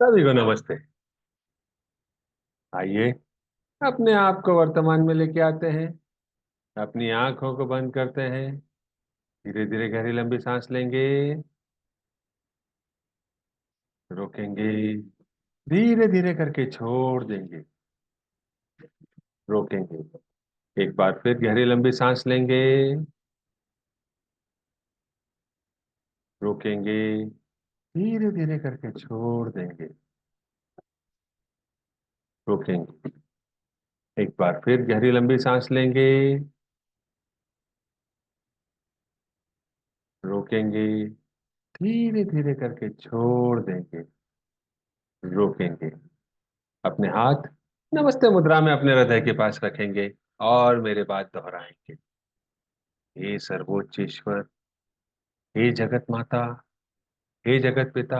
सभी को नमस्ते। आइए, अपने आप को वर्तमान में लेके आते हैं। अपनी आंखों को बंद करते हैं। धीरे धीरे गहरी लंबी सांस लेंगे। रोकेंगे। धीरे धीरे करके छोड़ देंगे। रोकेंगे। एक बार फिर गहरी लंबी सांस लेंगे। रोकेंगे। धीरे धीरे करके छोड़ देंगे। रोकेंगे। एक बार फिर गहरी लंबी सांस लेंगे। रोकेंगे। धीरे धीरे करके छोड़ देंगे। रोकेंगे। अपने हाथ नमस्ते मुद्रा में अपने हृदय के पास रखेंगे और मेरे बाद दोहराएंगे। हे सर्वोच्च ईश्वर, हे जगत माता, हे जगत पिता,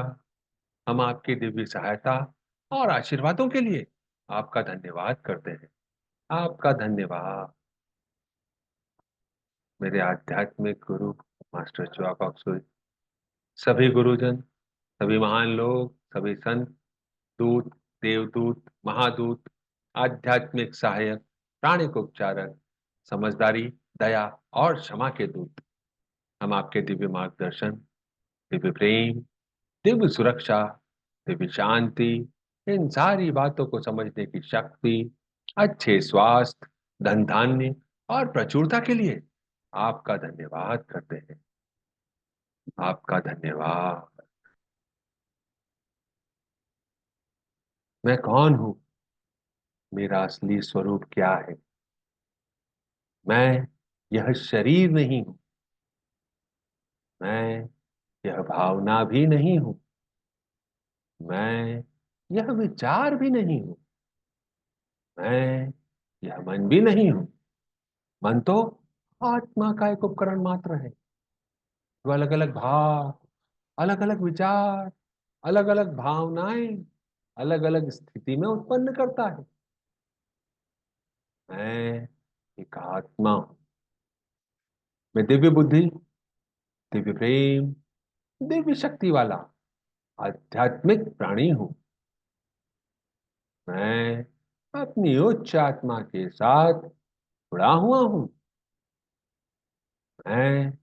हम आपकी दिव्य सहायता और आशीर्वादों के लिए आपका धन्यवाद करते हैं। आपका धन्यवाद। मेरे आध्यात्मिक गुरु मास्टर च्वाक ऑक्सुई, सभी गुरुजन, सभी महान लोग, सभी संत, दूत, देवदूत, महादूत, आध्यात्मिक सहायक, प्राणिक उपचारक, समझदारी, दया और क्षमा के दूत, हम आपके दिव्य मार्गदर्शन, दिव्य प्रेम, दिव्य सुरक्षा, दिव्य शांति, इन सारी बातों को समझने की शक्ति, अच्छे स्वास्थ्य, धन धान्य और प्रचुरता के लिए आपका धन्यवाद करते हैं। आपका धन्यवाद। मैं कौन हूं? मेरा असली स्वरूप क्या है? मैं यह शरीर नहीं हूं। मैं यह भावना भी नहीं हूं। मैं यह विचार भी नहीं हूं। मैं यह मन भी नहीं हूं। मन तो आत्मा का एक उपकरण मात्र है, जो अलग अलग भाव, अलग अलग विचार, अलग अलग भावनाएं, अलग अलग स्थिति में उत्पन्न करता है। मैं एक आत्मा हूं। मैं दिव्य बुद्धि, दिव्य प्रेम, दिव्य शक्ति वाला आध्यात्मिक प्राणी हूं। मैं अपनी उच्च आत्मा के साथ जुड़ा हुआ हूं। मैं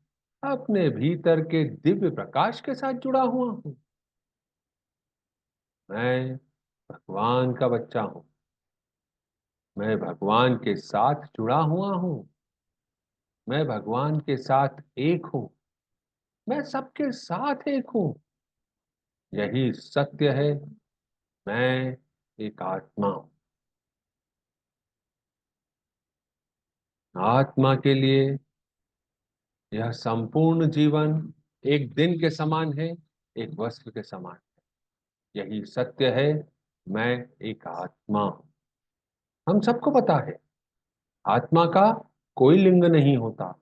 अपने भीतर के दिव्य प्रकाश के साथ जुड़ा हुआ हूं। मैं भगवान का बच्चा हूं। मैं भगवान के साथ जुड़ा हुआ हूं। मैं भगवान के साथ एक हूं। मैं सबके साथ एक हूं। यही सत्य है। मैं एक आत्मा हूं। आत्मा के लिए यह संपूर्ण जीवन एक दिन के समान है, एक वस्त्र के समान। यही सत्य है। मैं एक आत्मा हूं। हम सबको पता है, आत्मा का कोई लिंग नहीं होता,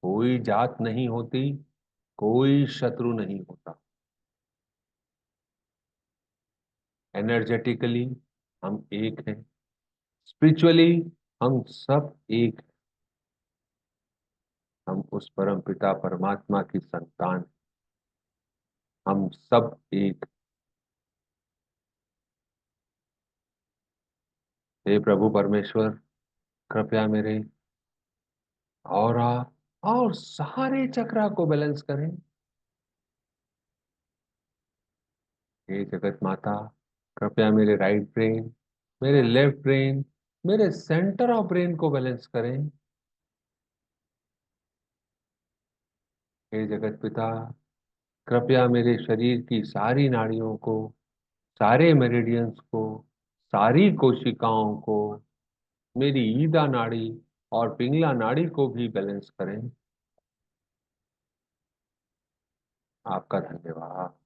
कोई जात नहीं होती, कोई शत्रु नहीं होता। एनर्जेटिकली हम एक हैं। स्पिरिचुअली हम सब एक हैं। हम उस परम पिता परमात्मा की संतान। हम सब एक। हे प्रभु परमेश्वर, कृपया मेरे ऑरा और सारे चक्रा को बैलेंस करें। हे जगत माता, कृपया मेरे राइट ब्रेन, मेरे लेफ्ट ब्रेन, मेरे सेंटर ऑफ ब्रेन को बैलेंस करें। हे जगत पिता, कृपया मेरे शरीर की सारी नाड़ियों को, सारे मेरिडियंस को, सारी कोशिकाओं को, मेरी ईदा नाड़ी और पिंगला नाड़ी को भी बैलेंस करें। आपका धन्यवाद।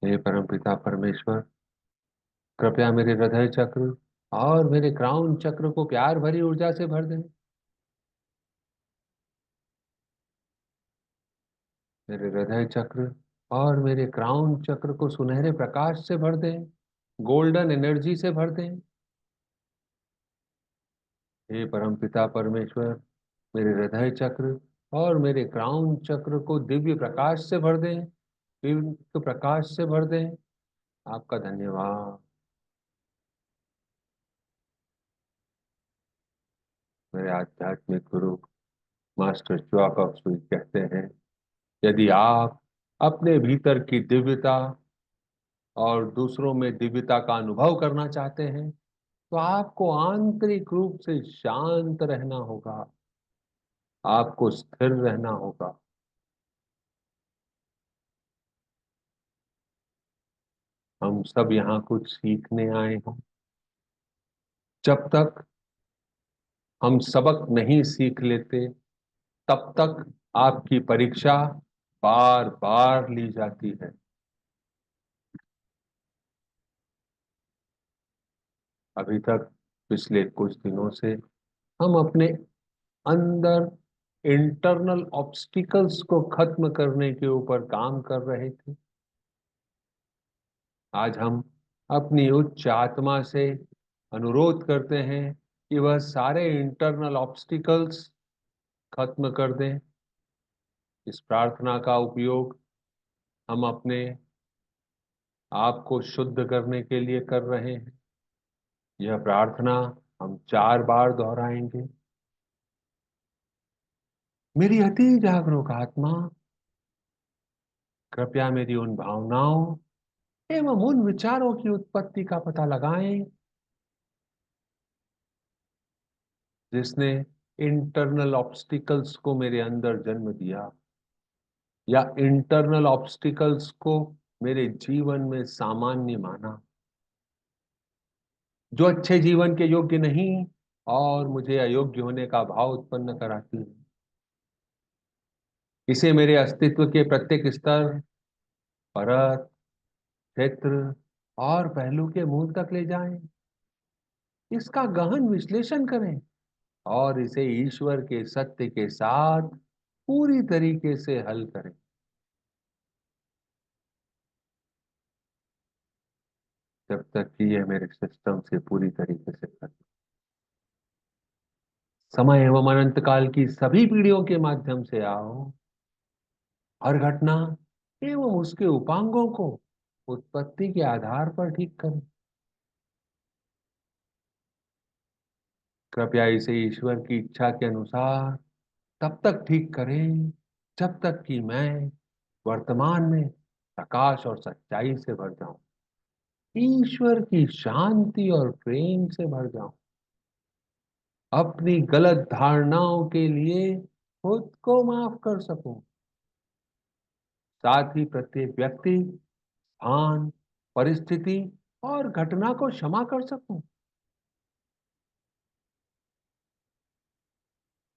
हे परमपिता परमेश्वर, कृपया मेरे हृदय चक्र और मेरे क्राउन चक्र को प्यार भरी ऊर्जा से भर दें। मेरे हृदय चक्र और मेरे क्राउन चक्र को सुनहरे प्रकाश से भर दें, गोल्डन एनर्जी से भर दें। हे परमपिता परमेश्वर, मेरे हृदय चक्र और मेरे क्राउन चक्र को दिव्य प्रकाश से भर दें, दिव्य प्रकाश से भर दें। आपका धन्यवाद। मेरे आध्यात्मिक गुरु मास्टर च्वाक सुई कहते हैं, यदि आप अपने भीतर की दिव्यता और दूसरों में दिव्यता का अनुभव करना चाहते हैं तो आपको आंतरिक रूप से शांत रहना होगा, आपको स्थिर रहना होगा। हम सब यहाँ कुछ सीखने आए हैं। जब तक हम सबक नहीं सीख लेते तब तक आपकी परीक्षा बार बार ली जाती है। अभी तक पिछले कुछ दिनों से हम अपने अंदर इंटरनल ऑब्स्टिकल्स को खत्म करने के ऊपर काम कर रहे थे। आज हम अपनी उच्च आत्मा से अनुरोध करते हैं कि वह सारे इंटरनल ऑब्स्टिकल्स खत्म कर दें। इस प्रार्थना का उपयोग हम अपने आप को शुद्ध करने के लिए कर रहे हैं। यह प्रार्थना हम 4 बार दोहराएंगे। मेरी अति जागरूक आत्मा, कृपया मेरी उन भावनाओं एवं उन विचारों की उत्पत्ति का पता लगाएं जिसने इंटरनल ऑब्स्टिकल्स को मेरे अंदर जन्म दिया या इंटरनल ऑब्स्टिकल्स को मेरे जीवन में सामान्य माना, जो अच्छे जीवन के योग्य नहीं और मुझे अयोग्य होने का भाव उत्पन्न कराती है। इसे मेरे अस्तित्व के प्रत्येक स्तर, परत, क्षेत्र और पहलू के मूल तक ले जाएं। इसका गहन विश्लेषण करें और इसे ईश्वर के सत्य के साथ पूरी तरीके से हल करें। जब तक कि यह मेरे सिस्टम से पूरी तरीके से खत्म, समय एवं अनंत काल की सभी पीढ़ियों के माध्यम से आओ, हर घटना एवं उसके उपांगों को उत्पत्ति के आधार पर ठीक करें। कृपया इसे ईश्वर की इच्छा के अनुसार तब तक ठीक करें जब तक कि मैं वर्तमान में प्रकाश और सच्चाई से भर जाऊं, ईश्वर की शांति और प्रेम से भर जाऊं, अपनी गलत धारणाओं के लिए खुद को माफ कर सकूं, साथ ही प्रत्येक व्यक्ति, स्थान, परिस्थिति और घटना को क्षमा कर सकूं।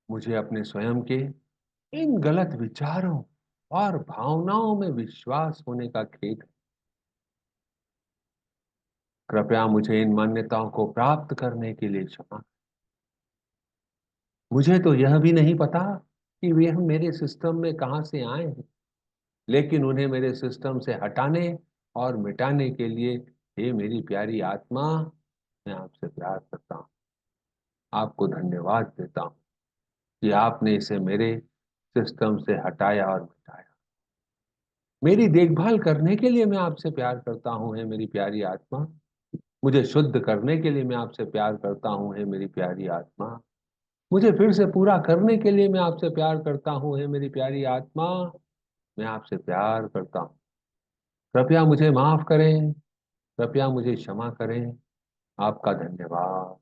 मुझे अपने स्वयं के इन गलत विचारों और भावनाओं में विश्वास होने का खेद है। कृपया मुझे इन मान्यताओं को प्राप्त करने के लिए क्षमा। मुझे तो यह भी नहीं पता कि वे मेरे सिस्टम में कहां से आए हैं, लेकिन उन्हें मेरे सिस्टम से हटाने और मिटाने के लिए, हे मेरी प्यारी आत्मा, मैं आपसे प्यार करता हूँ। आपको धन्यवाद देता हूँ कि आपने इसे मेरे सिस्टम से हटाया और मिटाया। मेरी देखभाल करने के लिए मैं आपसे प्यार करता हूँ, हे मेरी प्यारी आत्मा। मुझे शुद्ध करने के लिए मैं आपसे प्यार करता हूँ, हे मेरी प्यारी आत्मा। मुझे फिर से पूरा करने के लिए मैं आपसे प्यार करता हूँ, हे मेरी प्यारी आत्मा। मैं आपसे प्यार करता हूँ। कृपया मुझे माफ करें, कृपया मुझे क्षमा करें। आपका धन्यवाद।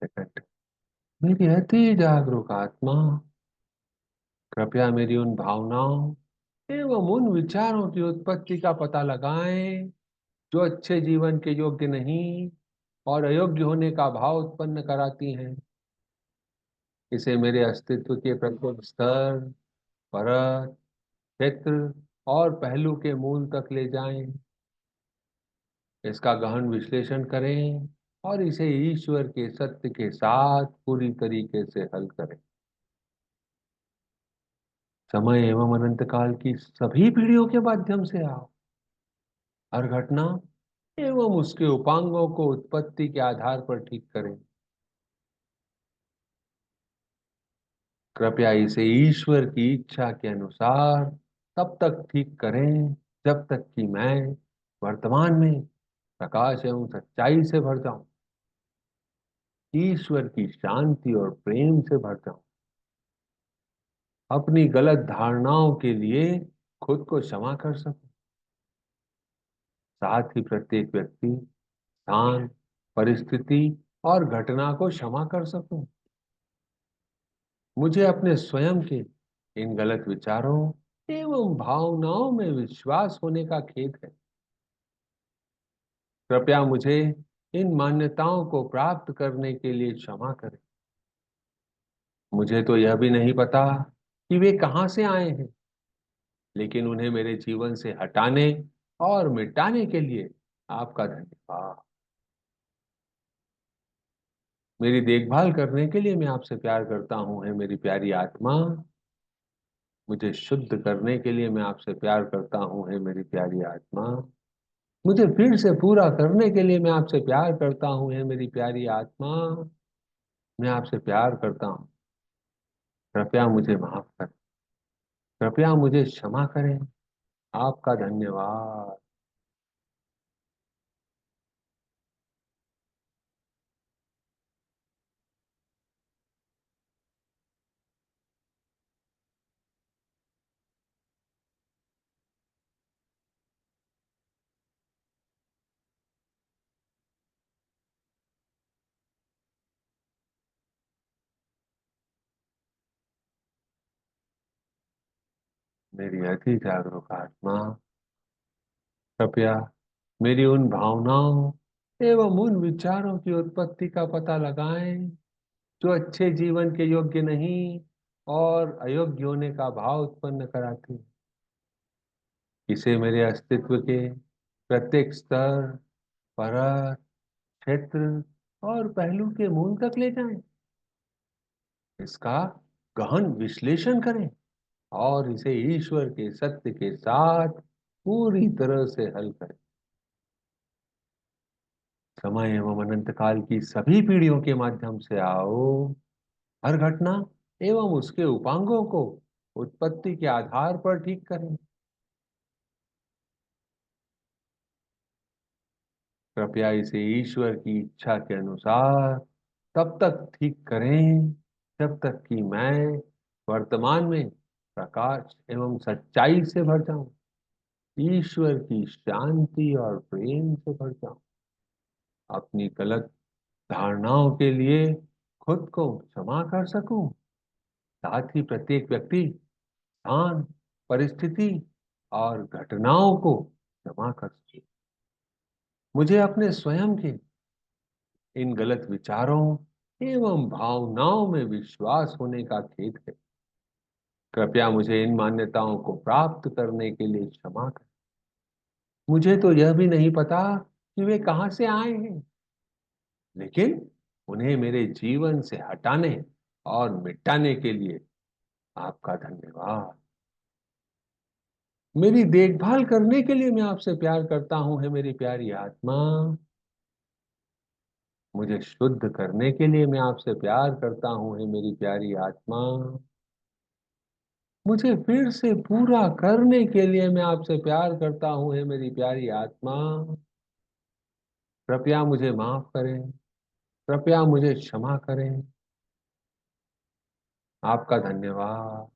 सेकंड। मेरी अति जागरूक आत्मा, कृपया मेरी उन भावनाओं एवं उन विचारों की उत्पत्ति का पता लगाएं जो अच्छे जीवन के योग्य नहीं और अयोग्य होने का भाव उत्पन्न कराती हैं। इसे मेरे अस्तित्व के प्रत्येक स्तर, परत, क्षेत्र और पहलू के मूल तक ले जाएं। इसका गहन विश्लेषण करें और इसे ईश्वर के सत्य के साथ पूरी तरीके से हल करें। समय एवं अनंत काल की सभी पीढ़ियों के माध्यम से आओ। हर घटना एवं उसके उपांगों को उत्पत्ति के आधार पर ठीक करें। कृपया इसे ईश्वर की इच्छा के अनुसार तब तक ठीक करें जब तक कि मैं वर्तमान में प्रकाश एवं सच्चाई से भर जाऊं, ईश्वर की शांति और प्रेम से भर जाऊं, अपनी गलत धारणाओं के लिए खुद को क्षमा कर सकूं, साथ ही प्रत्येक व्यक्ति, स्थान, परिस्थिति और घटना को क्षमा कर सकूं। मुझे अपने स्वयं के इन गलत विचारों एवं भावनाओं में विश्वास होने का खेद है। कृपया मुझे इन मान्यताओं को प्राप्त करने के लिए क्षमा करें। मुझे तो यह भी नहीं पता कि वे कहां से आए हैं, लेकिन उन्हें मेरे जीवन से हटाने और मिटाने के लिए आपका धन्यवाद। मेरी देखभाल करने के लिए मैं आपसे प्यार करता हूं, है मेरी प्यारी आत्मा। मुझे शुद्ध करने के लिए मैं आपसे प्यार करता हूं, है मेरी प्यारी आत्मा। मुझे फिर से पूरा करने के लिए मैं आपसे प्यार करता हूं, है मेरी प्यारी आत्मा। मैं आपसे प्यार करता हूं। कृपया मुझे माफ करें। कृपया मुझे क्षमा करें। आपका धन्यवाद। मेरी अति जागरूक आत्मा, कृपया मेरी उन भावनाओं एवं उन विचारों की उत्पत्ति का पता लगाएं जो अच्छे जीवन के योग्य नहीं और अयोग्य होने का भाव उत्पन्न कराती हैं। इसे मेरे अस्तित्व के प्रत्येक स्तर, परत, क्षेत्र और पहलू के मूल तक ले जाएं। इसका गहन विश्लेषण करें और इसे ईश्वर के सत्य के साथ पूरी तरह से हल करें। समय एवं अनंत काल की सभी पीढ़ियों के माध्यम से आओ। हर घटना एवं उसके उपांगों को उत्पत्ति के आधार पर ठीक करें। कृपया इसे ईश्वर की इच्छा के अनुसार तब तक ठीक करें जब तक कि मैं वर्तमान में प्रकाश एवं सच्चाई से भर जाऊं, ईश्वर की शांति और प्रेम से भर जाऊं, अपनी गलत धारणाओं के लिए खुद को क्षमा कर सकूं, साथ ही प्रत्येक व्यक्ति, स्थान, परिस्थिति और घटनाओं को क्षमा कर सकूं। मुझे अपने स्वयं के इन गलत विचारों एवं भावनाओं में विश्वास होने का खेद है। कृपया मुझे इन मान्यताओं को प्राप्त करने के लिए क्षमा करें। मुझे तो यह भी नहीं पता कि वे कहां से आए हैं, लेकिन उन्हें मेरे जीवन से हटाने और मिटाने के लिए आपका धन्यवाद। मेरी देखभाल करने के लिए मैं आपसे प्यार करता हूं, है मेरी प्यारी आत्मा। मुझे शुद्ध करने के लिए मैं आपसे प्यार करता हूं, है मेरी प्यारी आत्मा। मुझे फिर से पूरा करने के लिए मैं आपसे प्यार करता हूं, है मेरी प्यारी आत्मा। कृपया मुझे माफ करें। कृपया मुझे क्षमा करें। आपका धन्यवाद।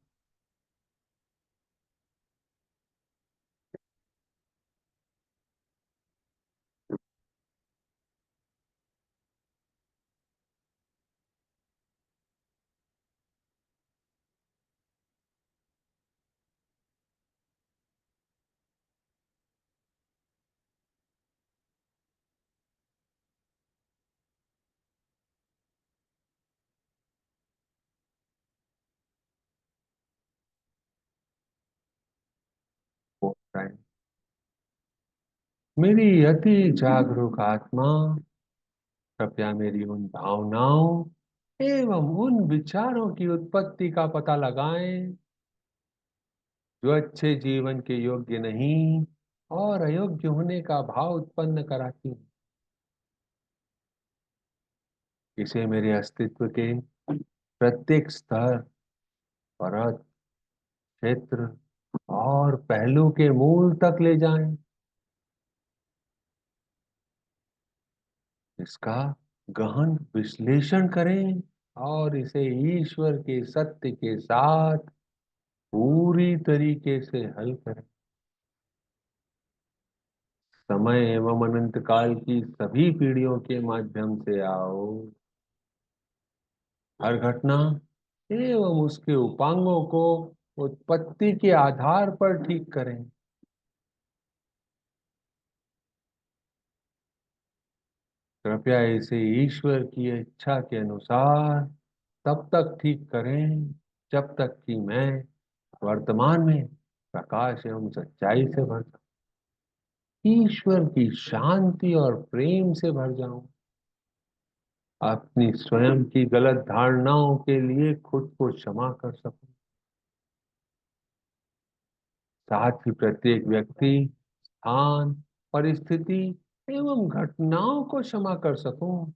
मेरी अति जागरूक आत्मा, कृपया मेरी उन भावनाओं एवं उन विचारों की उत्पत्ति का पता लगाएं जो अच्छे जीवन के योग्य नहीं और अयोग्य होने का भाव उत्पन्न कराती है। इसे मेरे अस्तित्व के प्रत्येक स्तर, परत, क्षेत्र और पहलू के मूल तक ले जाएं। इसका गहन विश्लेषण करें और इसे ईश्वर के सत्य के साथ पूरी तरीके से हल करें। समय एवं अनंत काल की सभी पीढ़ियों के माध्यम से आओ। हर घटना एवं उसके उपांगों को उत्पत्ति के आधार पर ठीक करें। कृपया इसे ईश्वर की इच्छा के अनुसार तब तक ठीक करें जब तक कि मैं वर्तमान में प्रकाश एवं सच्चाई से भर जाऊं, ईश्वर की शांति और प्रेम से भर जाऊं, अपनी स्वयं की गलत धारणाओं के लिए खुद को क्षमा कर सकूं, साथ ही प्रत्येक व्यक्ति, स्थान, परिस्थिति एवं घटनाओं को क्षमा कर सकूं।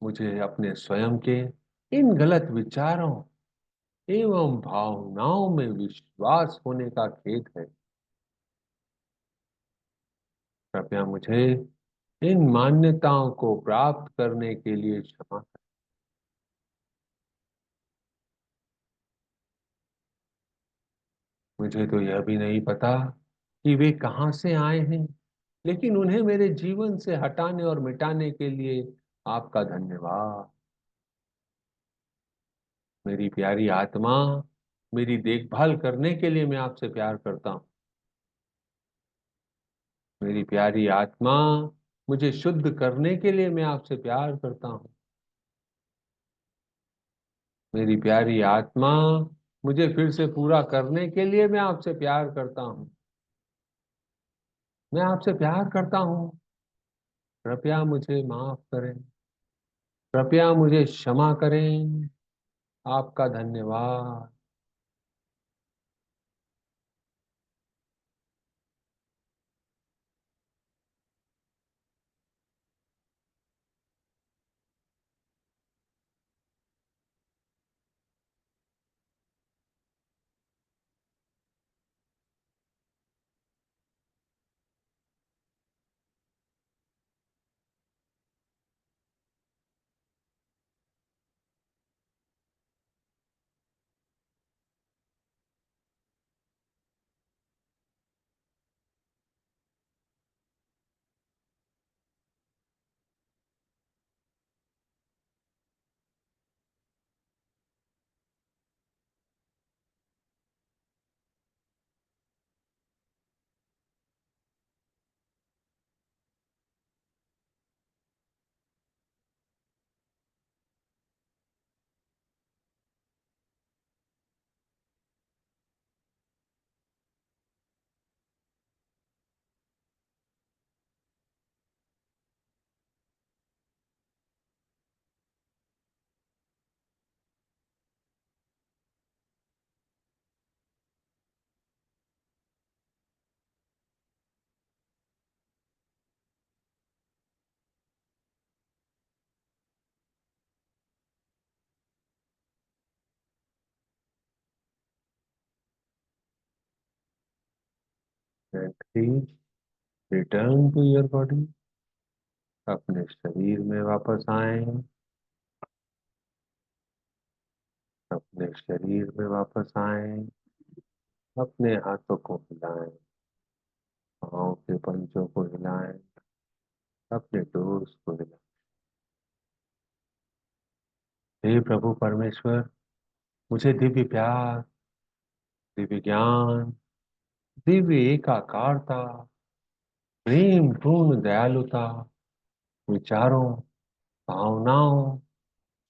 मुझे अपने स्वयं के इन गलत विचारों एवं भावनाओं में विश्वास होने का खेद है। कृपया मुझे इन मान्यताओं को प्राप्त करने के लिए क्षमा करें। मुझे तो यह भी नहीं पता कि वे कहाँ से आए हैं, लेकिन उन्हें मेरे जीवन से हटाने और मिटाने के लिए आपका धन्यवाद। मेरी प्यारी आत्मा, मेरी देखभाल करने के लिए मैं आपसे प्यार करता हूँ। मेरी प्यारी आत्मा, मुझे शुद्ध करने के लिए मैं आपसे प्यार करता हूँ। मेरी प्यारी आत्मा, मुझे फिर से पूरा करने के लिए मैं आपसे प्यार करता हूँ। मैं आपसे प्यार करता हूँ। कृपया मुझे माफ करें। कृपया मुझे क्षमा करें। आपका धन्यवाद। And please return to your body। अपने शरीर में वापस आए। अपने शरीर में वापस आए। अपने हाथों को हिलाएं। पाँव के पंजों को हिलाएं। अपने टोस को हिलाएं। हे प्रभु परमेश्वर, मुझे दिव्य प्यार, दिव्य ज्ञान, दिव्य एकाकारता, प्रेम पूर्ण दयालुता, विचारों, भावनाओं,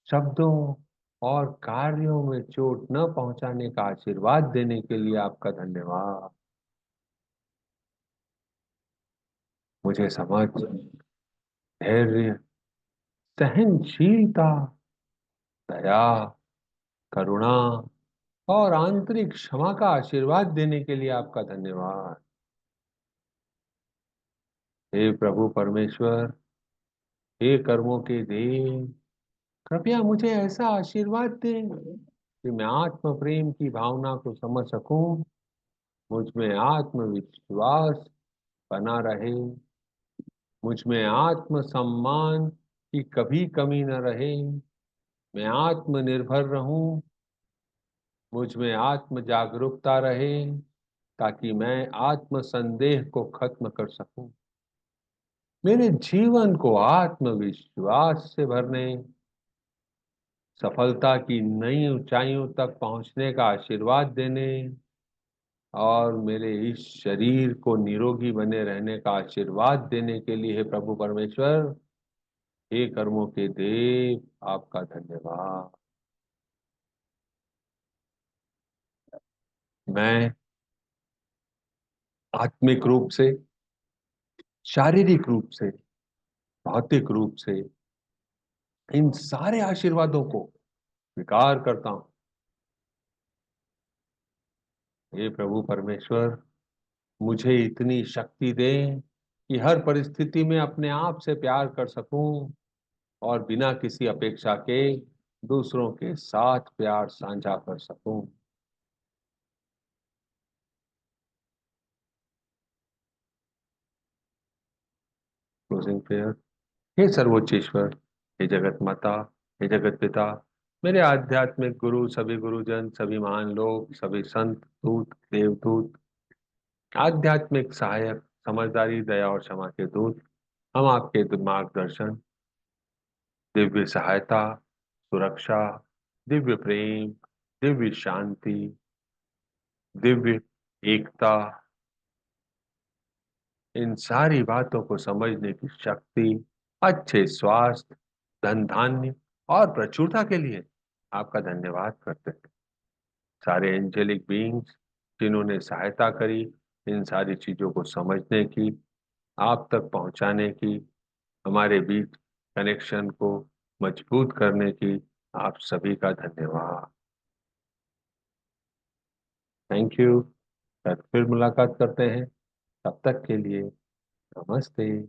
शब्दों और कार्यों में चोट न पहुंचाने का आशीर्वाद देने के लिए आपका धन्यवाद। मुझे समझ, धैर्य, सहनशीलता, दया, करुणा और आंतरिक क्षमा का आशीर्वाद देने के लिए आपका धन्यवाद। हे प्रभु परमेश्वर, हे कर्मों के देव, कृपया मुझे ऐसा आशीर्वाद दें कि मैं आत्म प्रेम की भावना को समझ सकूं, मुझ में आत्मविश्वास बना रहे, मुझ में आत्म सम्मान की कभी कमी न रहे, मैं आत्मनिर्भर रहूं, मुझ में आत्म जागरूकता रहे, ताकि मैं आत्म संदेह को खत्म कर सकूं, मेरे जीवन को आत्मविश्वास से भरने, सफलता की नई ऊंचाइयों तक पहुंचने का आशीर्वाद देने और मेरे इस शरीर को निरोगी बने रहने का आशीर्वाद देने के लिए, हे प्रभु परमेश्वर, हे कर्मों के देव, आपका धन्यवाद। मैं आत्मिक रूप से, शारीरिक रूप से, भौतिक रूप से इन सारे आशीर्वादों को स्वीकार करता हूं। हे प्रभु परमेश्वर, मुझे इतनी शक्ति दें कि हर परिस्थिति में अपने आप से प्यार कर सकूं और बिना किसी अपेक्षा के दूसरों के साथ प्यार साझा कर सकूं। Closing prayer. हे सर्वोच्च ईश्वर, हे जगत माता, हे जगत पिता, मेरे आध्यात्मिक गुरु, सभी गुरुजन, सभी महान लोग, सभी संत, दूत, देवदूत, आध्यात्मिक सहायक, समझदारी, दया और क्षमा के दूत, हम आपके मार्गदर्शन, दिव्य सहायता, सुरक्षा, दिव्य प्रेम, दिव्य शांति, दिव्य एकता, इन सारी बातों को समझने की शक्ति, अच्छे स्वास्थ्य, धन धान्य और प्रचुरता के लिए आपका धन्यवाद करते हैं। सारे एंजेलिक बीइंग्स जिन्होंने सहायता करी इन सारी चीजों को समझने की, आप तक पहुंचाने की, हमारे बीच कनेक्शन को मजबूत करने की, आप सभी का धन्यवाद। Thank you. फिर मुलाकात करते हैं, तब तक के लिए नमस्ते।